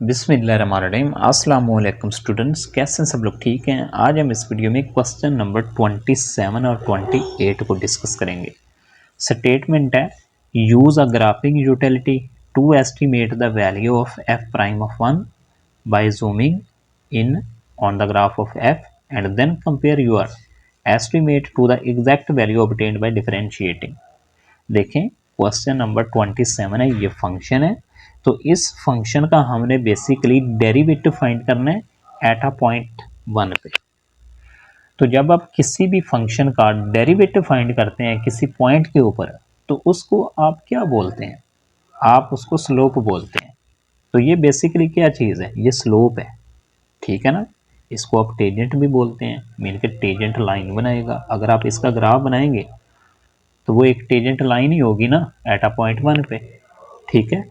बिस्मिल्लाहिर्रहमानिर्रहीम। अस्सलाम वालेकुम स्टूडेंट्स, कैसे हैं सब लोग? ठीक हैं। आज हम इस वीडियो में क्वेश्चन नंबर 27 और 28 को डिस्कस करेंगे। स्टेटमेंट है, use a graphic utility to estimate the value of f prime of 1 by zooming in on the graph of f and then compare your estimate to the exact value obtained by differentiating. देखें, question number 27 है, ये function है। तो इस function का हमने basically derivative find करना है एट अ पॉइंट 1 पे। तो जब आप किसी भी फंक्शन का डेरिवेटिव फाइंड करते हैं किसी पॉइंट के ऊपर, तो उसको आप क्या बोलते हैं? आप उसको स्लोप बोलते हैं। तो ये बेसिकली क्या चीज़ है? ये स्लोप है, ठीक है ना। इसको आप टेजेंट भी बोलते हैं, मीन के टेजेंट लाइन बनाएगा। अगर आप इसका ग्राफ बनाएंगे तो वो एक टेजेंट लाइन ही होगी ना एट अ पॉइंट 1 पे, ठीक है।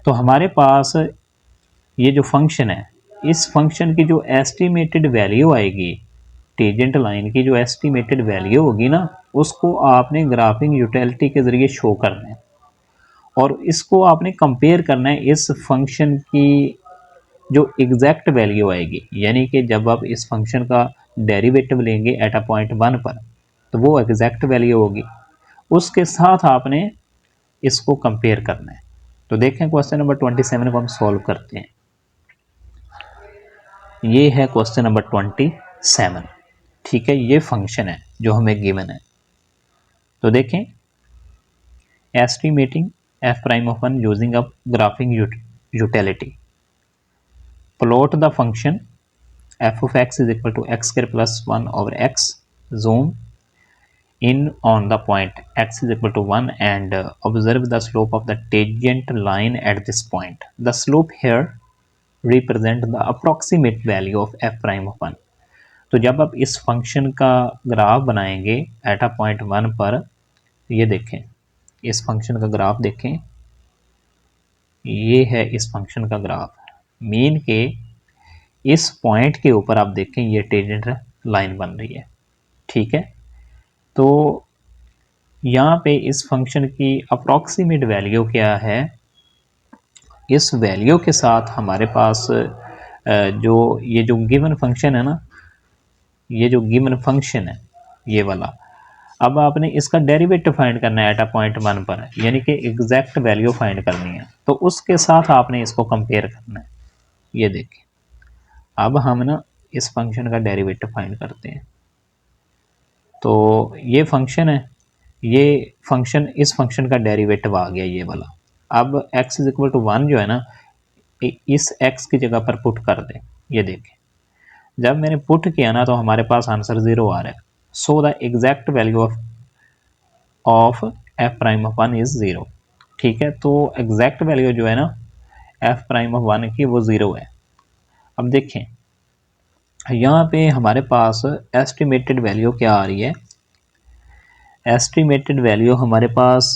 तो हमारे पास ये जो फंक्शन है, इस फंक्शन की जो एस्टिमेटेड वैल्यू आएगी, टेजेंट लाइन की जो एस्टिमेटेड वैल्यू होगी ना, उसको आपने ग्राफिंग यूटिलिटी के ज़रिए शो करना है और इसको आपने कंपेयर करना है इस फंक्शन की जो एग्जैक्ट वैल्यू आएगी। यानी कि जब आप इस फंक्शन का डेरिवेटिव लेंगे एट अ पॉइंट 1 पर, तो वो एग्जैक्ट वैल्यू होगी, उसके साथ आपने इसको कंपेयर करना है। तो देखें, क्वेश्चन नंबर 27 को हम सॉल्व करते हैं। ये है क्वेश्चन नंबर 27, ठीक है। ये फंक्शन है जो हमें गिवन है। तो देखें, estimating f prime of 1 using a graphing utility, plot the function f of x is equal to x square plus 1 over x, zoom in on the point x is equal to 1 and observe the slope of the tangent line at this point. The slope here represent the approximate value of f prime of 1. तो जब आप इस function का graph बनाएंगे at a point 1 पर, ये देखें, इस फंक्शन का ग्राफ देखें, ये है इस फंक्शन का ग्राफ। मीन के इस पॉइंट के ऊपर आप देखें ये टेंजेंट लाइन बन रही है, ठीक है। तो यहाँ पे इस फंक्शन की अप्रॉक्सीमेट वैल्यू क्या है? इस वैल्यू के साथ हमारे पास जो ये जो गिवन फंक्शन है ना, ये जो गिवन फंक्शन है ये वाला, अब आपने इसका डेरिवेटिव फाइंड करना है एट अ पॉइंट 1 पर, यानी कि एग्जैक्ट वैल्यू फाइंड करनी है। तो उसके साथ आपने इसको कंपेयर करना है। ये देखिए, अब हम ना इस फंक्शन का डेरिवेटिव फाइंड करते हैं। तो ये फंक्शन है, ये फंक्शन, इस फंक्शन का डेरिवेटिव आ गया ये वाला। अब x इज इक्वल टू 1 जो है ना, इस x की जगह पर पुट कर दें। ये देखें, जब मैंने पुट किया ना तो हमारे पास आंसर 0 आ रहा है। So the exact value of f prime of 1 is 0, ठीक है। तो एग्जैक्ट वैल्यू जो है ना f प्राइम ऑफ 1 की, वो 0 है। अब देखें, यहाँ पे हमारे पास एस्टिमेटेड वैल्यू क्या आ रही है? एस्टिमेटेड वैल्यू हमारे पास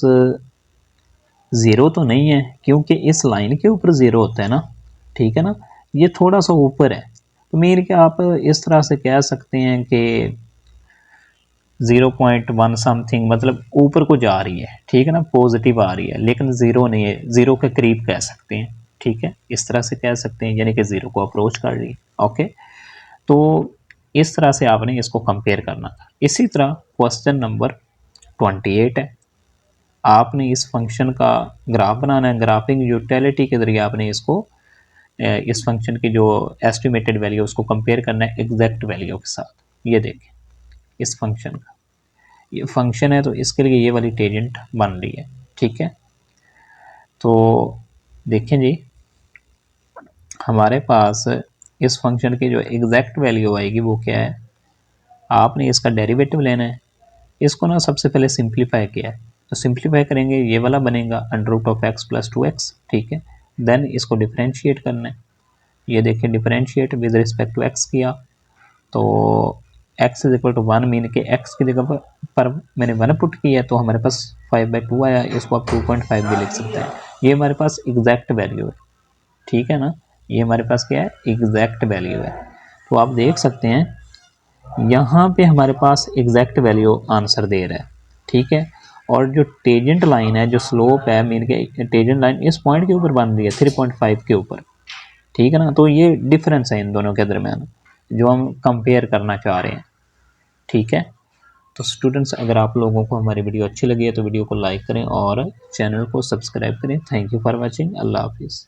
0 तो नहीं है, क्योंकि इस लाइन के ऊपर 0 होता है ना, ठीक है ना। ये थोड़ा सा ऊपर है, तो मेरे क्या आप इस तरह से कह सकते हैं कि 0.1 समथिंग, मतलब ऊपर को जा रही है, ठीक है ना, पॉजिटिव आ रही है, लेकिन 0 नहीं है, 0 के करीब कह सकते हैं, ठीक है, इस तरह से कह सकते हैं, यानी कि 0 को अप्रोच कर रही है। ओके, तो इस तरह से आपने इसको कंपेयर करना था। इसी तरह क्वेश्चन नंबर 28 है, आपने इस फंक्शन का ग्राफ बनाना है। ग्राफिंग यूटिलिटी के जरिए आपने इसको, इस फंक्शन की जो एस्टिमेटेड वैल्यू उसको कंपेयर करना है एग्जैक्ट वैल्यू के साथ। ये देखें, इस फंक्शन का ये फंक्शन है, तो इसके लिए ये वाली टेंजेंट बन रही है, ठीक है। तो देखें जी, हमारे पास इस फंक्शन की जो एग्जैक्ट वैल्यू आएगी वो क्या है? आपने इसका डेरिवेटिव लेना है। इसको ना सबसे पहले सिंप्लीफाई किया है, तो सिंप्लीफाई करेंगे, ये वाला बनेगा under root of x plus 2x, ठीक है। देन इसको डिफरेंशिएट करना है। ये देखिए, differentiate with respect to x किया, तो x is equal to 1, mean के x की जगह पर मैंने 1 पुट किया, तो हमारे पास 5/2 आया। इसको आप 2.5 भी लिख सकते हैं। ये हमारे पास एग्जैक्ट वैल्यू है, ठीक है ना। ये हमारे पास क्या है? एग्जैक्ट वैल्यू है। तो आप देख सकते हैं यहाँ पे हमारे पास एग्जैक्ट वैल्यू आंसर दे रहा है, ठीक है। और जो टेंजेंट लाइन है, जो स्लोप है, मीन के टेंजेंट लाइन इस पॉइंट के ऊपर बन रही है 3.5 के ऊपर, ठीक है ना। तो ये डिफरेंस है इन दोनों के दरमियान जो हम कंपेयर करना चाह रहे हैं। ठीक है, तो स्टूडेंट्स अगर आप लोगों को हमारी वीडियो अच्छी लगी है तो वीडियो को लाइक करें और चैनल को सब्सक्राइब करें। Thank you for watching. अल्लाह हाफिज़।